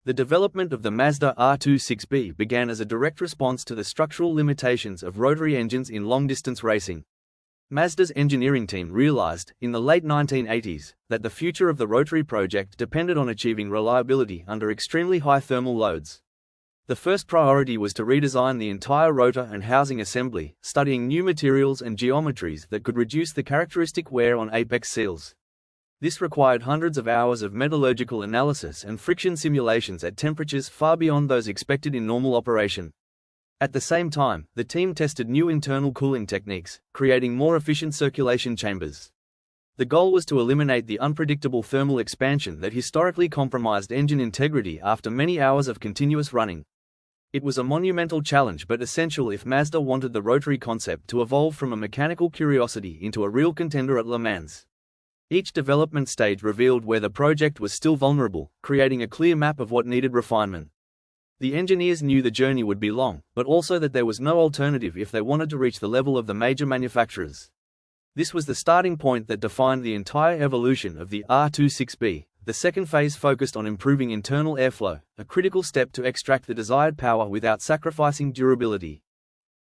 The development of the Mazda R26B began as a direct response to the structural limitations of rotary engines in long-distance racing. Mazda's engineering team realized, in the late 1980s, that the future of the rotary project depended on achieving reliability under extremely high thermal loads. The first priority was to redesign the entire rotor and housing assembly, studying new materials and geometries that could reduce the characteristic wear on apex seals. This required hundreds of hours of metallurgical analysis and friction simulations at temperatures far beyond those expected in normal operation. At the same time, the team tested new internal cooling techniques, creating more efficient circulation chambers. The goal was to eliminate the unpredictable thermal expansion that historically compromised engine integrity after many hours of continuous running. It was a monumental challenge but essential if Mazda wanted the rotary concept to evolve from a mechanical curiosity into a real contender at Le Mans. Each development stage revealed where the project was still vulnerable, creating a clear map of what needed refinement. The engineers knew the journey would be long, but also that there was no alternative if they wanted to reach the level of the major manufacturers. This was the starting point that defined the entire evolution of the R26B. The second phase focused on improving internal airflow, a critical step to extract the desired power without sacrificing durability.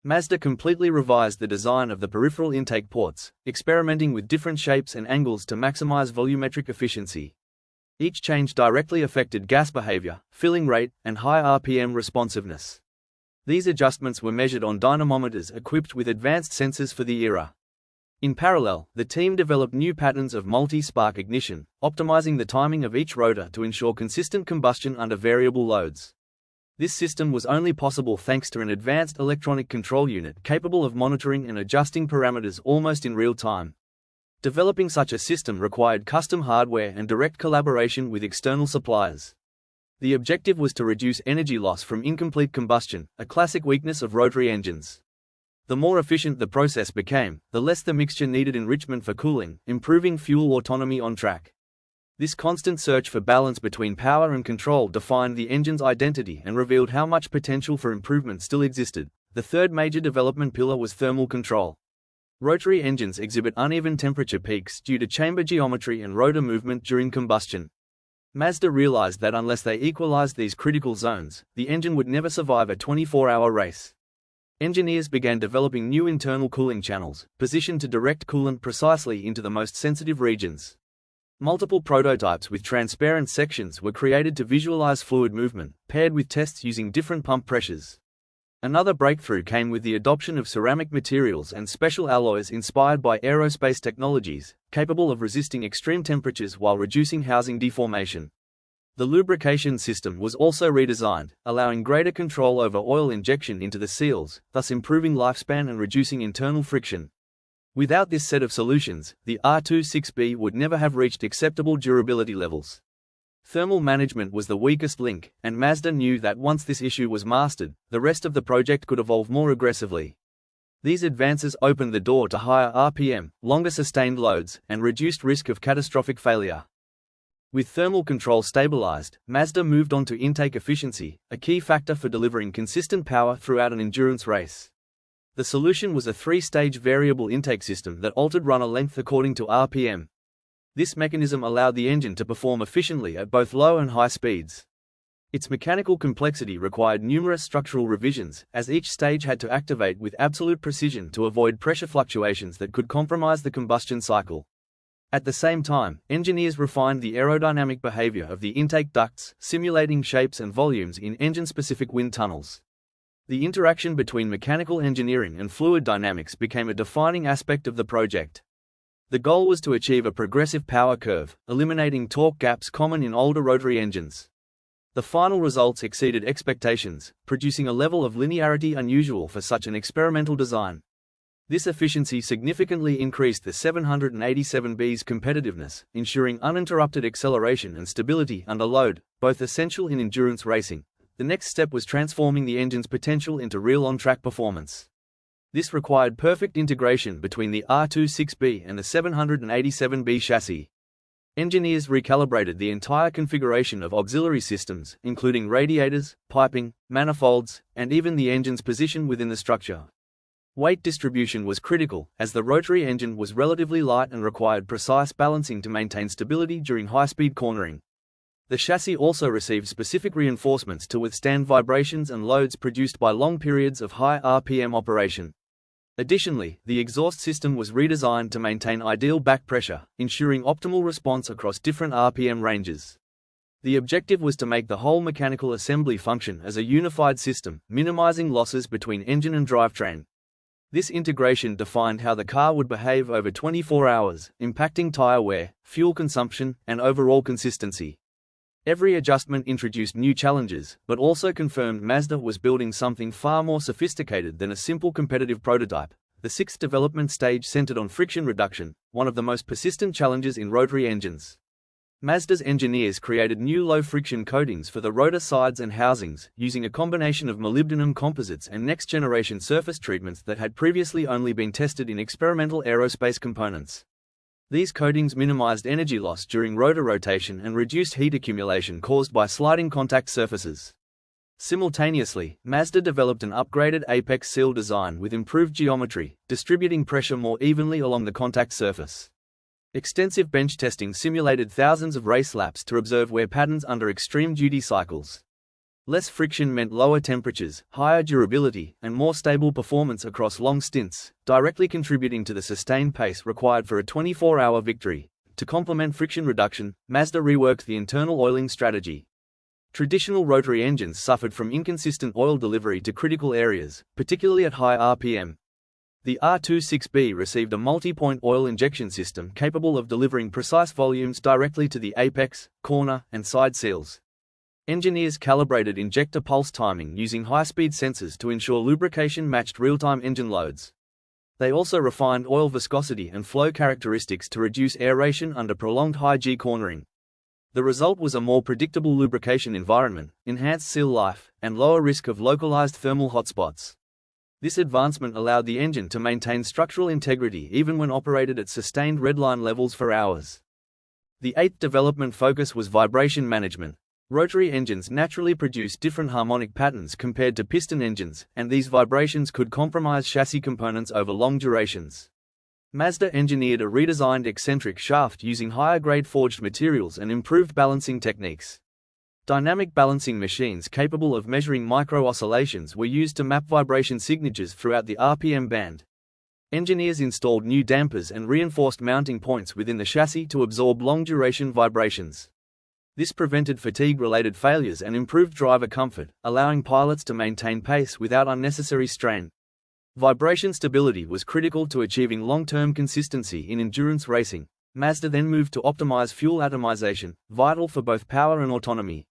Mazda completely revised the design of the peripheral intake ports, experimenting with different shapes and angles to maximize volumetric efficiency. Each change directly affected gas behavior, filling rate, and high RPM responsiveness. These adjustments were measured on dynamometers equipped with advanced sensors for the era. In parallel, the team developed new patterns of multi-spark ignition, optimizing the timing of each rotor to ensure consistent combustion under variable loads. This system was only possible thanks to an advanced electronic control unit capable of monitoring and adjusting parameters almost in real time. Developing such a system required custom hardware and direct collaboration with external suppliers. The objective was to reduce energy loss from incomplete combustion, a classic weakness of rotary engines. The more efficient the process became, the less the mixture needed enrichment for cooling, improving fuel autonomy on track. This constant search for balance between power and control defined the engine's identity and revealed how much potential for improvement still existed. The third major development pillar was thermal control. Rotary engines exhibit uneven temperature peaks due to chamber geometry and rotor movement during combustion. Mazda realized that unless they equalized these critical zones, the engine would never survive a 24-hour race. Engineers began developing new internal cooling channels, positioned to direct coolant precisely into the most sensitive regions. Multiple prototypes with transparent sections were created to visualize fluid movement, paired with tests using different pump pressures. Another breakthrough came with the adoption of ceramic materials and special alloys inspired by aerospace technologies, capable of resisting extreme temperatures while reducing housing deformation. The lubrication system was also redesigned, allowing greater control over oil injection into the seals, thus improving lifespan and reducing internal friction. Without this set of solutions, the R26B would never have reached acceptable durability levels. Thermal management was the weakest link, and Mazda knew that once this issue was mastered, the rest of the project could evolve more aggressively. These advances opened the door to higher RPM, longer sustained loads, and reduced risk of catastrophic failure. With thermal control stabilized, Mazda moved on to intake efficiency, a key factor for delivering consistent power throughout an endurance race. The solution was a three-stage variable intake system that altered runner length according to RPM. This mechanism allowed the engine to perform efficiently at both low and high speeds. Its mechanical complexity required numerous structural revisions, as each stage had to activate with absolute precision to avoid pressure fluctuations that could compromise the combustion cycle. At the same time, engineers refined the aerodynamic behavior of the intake ducts, simulating shapes and volumes in engine-specific wind tunnels. The interaction between mechanical engineering and fluid dynamics became a defining aspect of the project. The goal was to achieve a progressive power curve, eliminating torque gaps common in older rotary engines. The final results exceeded expectations, producing a level of linearity unusual for such an experimental design. This efficiency significantly increased the 787B's competitiveness, ensuring uninterrupted acceleration and stability under load, both essential in endurance racing. The next step was transforming the engine's potential into real on-track performance. This required perfect integration between the R26B and the 787B chassis. Engineers recalibrated the entire configuration of auxiliary systems, including radiators, piping, manifolds, and even the engine's position within the structure. Weight distribution was critical, as the rotary engine was relatively light and required precise balancing to maintain stability during high-speed cornering. The chassis also received specific reinforcements to withstand vibrations and loads produced by long periods of high RPM operation. Additionally, the exhaust system was redesigned to maintain ideal back pressure, ensuring optimal response across different RPM ranges. The objective was to make the whole mechanical assembly function as a unified system, minimizing losses between engine and drivetrain. This integration defined how the car would behave over 24 hours, impacting tire wear, fuel consumption, and overall consistency. Every adjustment introduced new challenges, but also confirmed Mazda was building something far more sophisticated than a simple competitive prototype. The sixth development stage centered on friction reduction, one of the most persistent challenges in rotary engines. Mazda's engineers created new low-friction coatings for the rotor sides and housings, using a combination of molybdenum composites and next-generation surface treatments that had previously only been tested in experimental aerospace components. These coatings minimized energy loss during rotor rotation and reduced heat accumulation caused by sliding contact surfaces. Simultaneously, Mazda developed an upgraded apex seal design with improved geometry, distributing pressure more evenly along the contact surface. Extensive bench testing simulated thousands of race laps to observe wear patterns under extreme duty cycles. Less friction meant lower temperatures, higher durability, and more stable performance across long stints, directly contributing to the sustained pace required for a 24-hour victory. To complement friction reduction, Mazda reworked the internal oiling strategy. Traditional rotary engines suffered from inconsistent oil delivery to critical areas, particularly at high RPM. The R26B received a multi-point oil injection system capable of delivering precise volumes directly to the apex, corner, and side seals. Engineers calibrated injector pulse timing using high-speed sensors to ensure lubrication matched real-time engine loads. They also refined oil viscosity and flow characteristics to reduce aeration under prolonged high G cornering. The result was a more predictable lubrication environment, enhanced seal life, and lower risk of localized thermal hotspots. This advancement allowed the engine to maintain structural integrity even when operated at sustained redline levels for hours. The eighth development focus was vibration management. Rotary engines naturally produce different harmonic patterns compared to piston engines, and these vibrations could compromise chassis components over long durations. Mazda engineered a redesigned eccentric shaft using higher-grade forged materials and improved balancing techniques. Dynamic balancing machines capable of measuring micro-oscillations were used to map vibration signatures throughout the RPM band. Engineers installed new dampers and reinforced mounting points within the chassis to absorb long-duration vibrations. This prevented fatigue-related failures and improved driver comfort, allowing pilots to maintain pace without unnecessary strain. Vibration stability was critical to achieving long-term consistency in endurance racing. Mazda then moved to optimize fuel atomization, vital for both power and autonomy.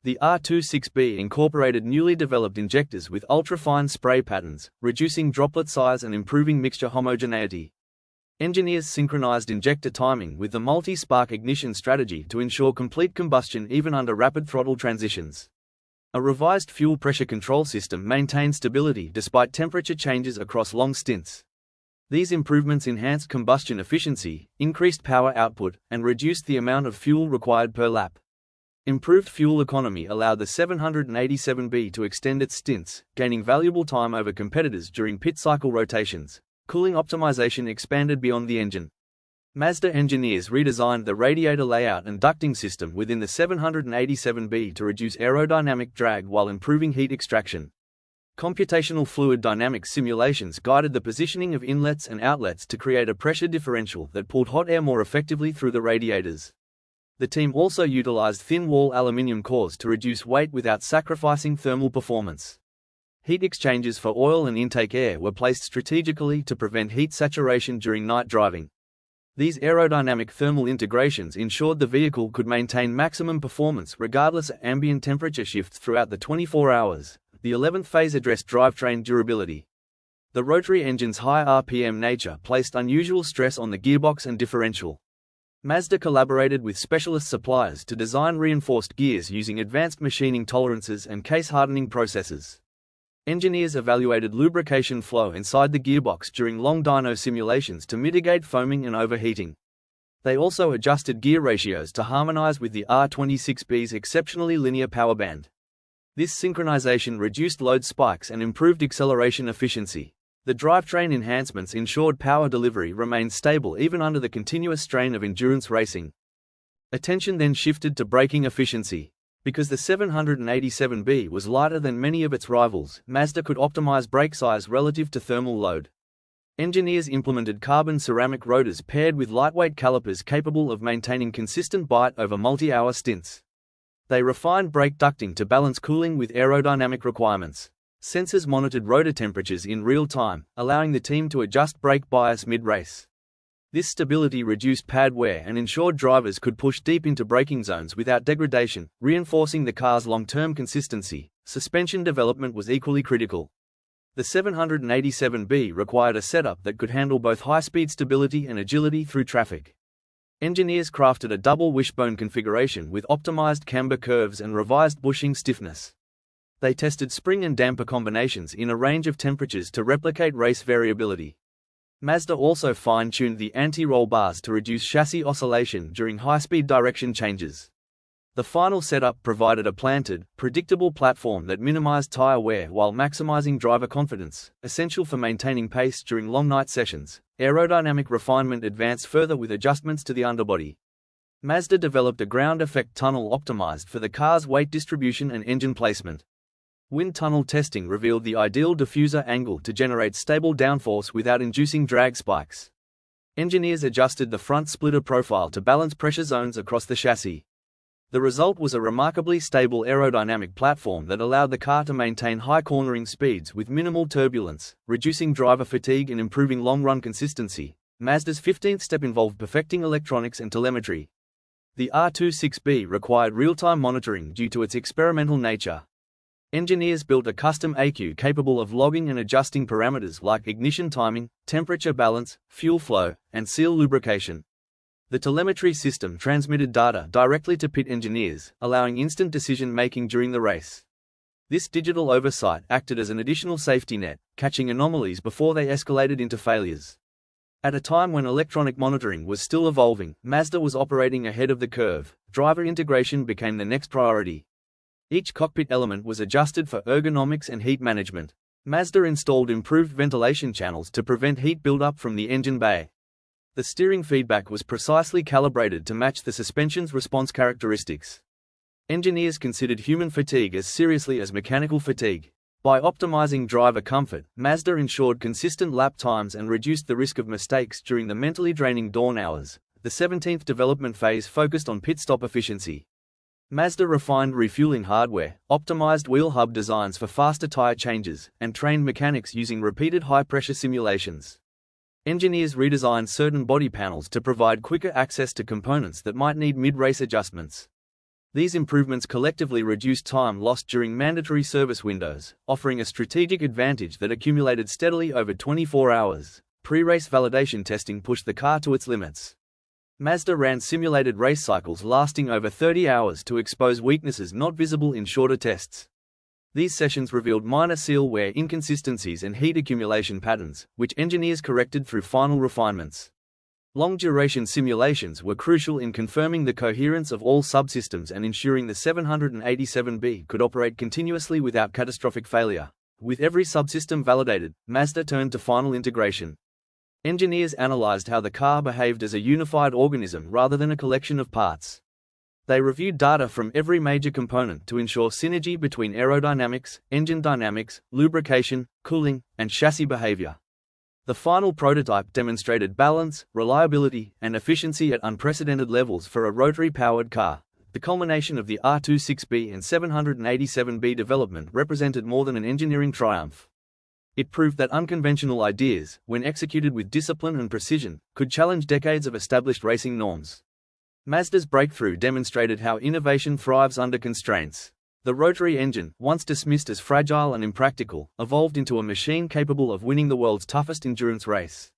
The R26B incorporated newly developed injectors with ultra-fine spray patterns, reducing droplet size and improving mixture homogeneity. Engineers synchronized injector timing with the multi-spark ignition strategy to ensure complete combustion even under rapid throttle transitions. A revised fuel pressure control system maintained stability despite temperature changes across long stints. These improvements enhanced combustion efficiency, increased power output, and reduced the amount of fuel required per lap. Improved fuel economy allowed the 787B to extend its stints, gaining valuable time over competitors during pit cycle rotations. Cooling optimization expanded beyond the engine. Mazda engineers redesigned the radiator layout and ducting system within the 787B to reduce aerodynamic drag while improving heat extraction. Computational fluid dynamics simulations guided the positioning of inlets and outlets to create a pressure differential that pulled hot air more effectively through the radiators. The team also utilized thin-wall aluminum cores to reduce weight without sacrificing thermal performance. Heat exchangers for oil and intake air were placed strategically to prevent heat saturation during night driving. These aerodynamic thermal integrations ensured the vehicle could maintain maximum performance regardless of ambient temperature shifts throughout the 24 hours. The 11th phase addressed drivetrain durability. The rotary engine's high RPM nature placed unusual stress on the gearbox and differential. Mazda collaborated with specialist suppliers to design reinforced gears using advanced machining tolerances and case-hardening processes. Engineers evaluated lubrication flow inside the gearbox during long dyno simulations to mitigate foaming and overheating. They also adjusted gear ratios to harmonize with the R26B's exceptionally linear power band. This synchronization reduced load spikes and improved acceleration efficiency. The drivetrain enhancements ensured power delivery remained stable even under the continuous strain of endurance racing. Attention then shifted to braking efficiency. Because the 787B was lighter than many of its rivals, Mazda could optimize brake size relative to thermal load. Engineers implemented carbon ceramic rotors paired with lightweight calipers capable of maintaining consistent bite over multi-hour stints. They refined brake ducting to balance cooling with aerodynamic requirements. Sensors monitored rotor temperatures in real time, allowing the team to adjust brake bias mid-race. This stability reduced pad wear and ensured drivers could push deep into braking zones without degradation, reinforcing the car's long-term consistency. Suspension development was equally critical. The 787B required a setup that could handle both high-speed stability and agility through traffic. Engineers crafted a double wishbone configuration with optimized camber curves and revised bushing stiffness. They tested spring and damper combinations in a range of temperatures to replicate race variability. Mazda also fine-tuned the anti-roll bars to reduce chassis oscillation during high-speed direction changes. The final setup provided a planted, predictable platform that minimized tire wear while maximizing driver confidence, essential for maintaining pace during long night sessions. Aerodynamic refinement advanced further with adjustments to the underbody. Mazda developed a ground effect tunnel optimized for the car's weight distribution and engine placement. Wind tunnel testing revealed the ideal diffuser angle to generate stable downforce without inducing drag spikes. Engineers adjusted the front splitter profile to balance pressure zones across the chassis. The result was a remarkably stable aerodynamic platform that allowed the car to maintain high cornering speeds with minimal turbulence, reducing driver fatigue and improving long-run consistency. Mazda's 15th step involved perfecting electronics and telemetry. The R26B required real-time monitoring due to its experimental nature. Engineers built a custom ECU capable of logging and adjusting parameters like ignition timing, temperature balance, fuel flow, and seal lubrication. The telemetry system transmitted data directly to pit engineers, allowing instant decision-making during the race. This digital oversight acted as an additional safety net, catching anomalies before they escalated into failures. At a time when electronic monitoring was still evolving, Mazda was operating ahead of the curve. Driver integration became the next priority. Each cockpit element was adjusted for ergonomics and heat management. Mazda installed improved ventilation channels to prevent heat buildup from the engine bay. The steering feedback was precisely calibrated to match the suspension's response characteristics. Engineers considered human fatigue as seriously as mechanical fatigue. By optimizing driver comfort, Mazda ensured consistent lap times and reduced the risk of mistakes during the mentally draining dawn hours. The 17th development phase focused on pit stop efficiency. Mazda refined refueling hardware, optimized wheel hub designs for faster tire changes, and trained mechanics using repeated high-pressure simulations. Engineers redesigned certain body panels to provide quicker access to components that might need mid-race adjustments. These improvements collectively reduced time lost during mandatory service windows, offering a strategic advantage that accumulated steadily over 24 hours. Pre-race validation testing pushed the car to its limits. Mazda ran simulated race cycles lasting over 30 hours to expose weaknesses not visible in shorter tests. These sessions revealed minor seal wear inconsistencies and heat accumulation patterns, which engineers corrected through final refinements. Long-duration simulations were crucial in confirming the coherence of all subsystems and ensuring the 787B could operate continuously without catastrophic failure. With every subsystem validated, Mazda turned to final integration. Engineers analyzed how the car behaved as a unified organism rather than a collection of parts. They reviewed data from every major component to ensure synergy between aerodynamics, engine dynamics, lubrication, cooling, and chassis behavior. The final prototype demonstrated balance, reliability, and efficiency at unprecedented levels for a rotary-powered car. The culmination of the R26B and 787B development represented more than an engineering triumph. It proved that unconventional ideas, when executed with discipline and precision, could challenge decades of established racing norms. Mazda's breakthrough demonstrated how innovation thrives under constraints. The rotary engine, once dismissed as fragile and impractical, evolved into a machine capable of winning the world's toughest endurance race.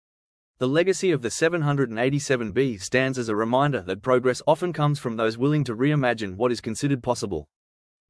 The legacy of the 787B stands as a reminder that progress often comes from those willing to reimagine what is considered possible.